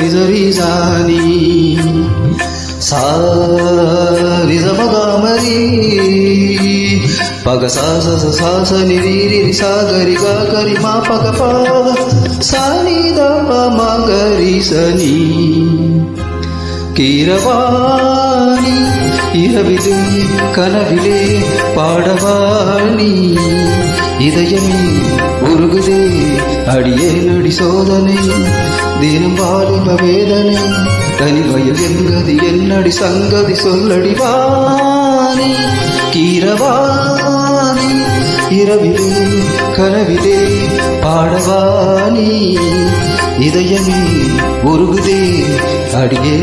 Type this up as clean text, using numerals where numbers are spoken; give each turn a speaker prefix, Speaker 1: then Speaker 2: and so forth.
Speaker 1: சரி சரி சாணி சாரி சமகாமரி பக சாச சாச நிரி சாகரி காகரி மா பக பா சாணி தப மகரி சனி கீரவாணி இரவிலே கனவிலே பாடவாணி இதயமே உருகுதே அடியே நடி சோதனை தினம் வாலிப வேதனை தனிவயல் என்கதி என்னடி சங்கதி சொல்லடி வாணி கீரவாணி இரவிலே கனவிலே பாடவாணி இதயமே உருகுதே அடியே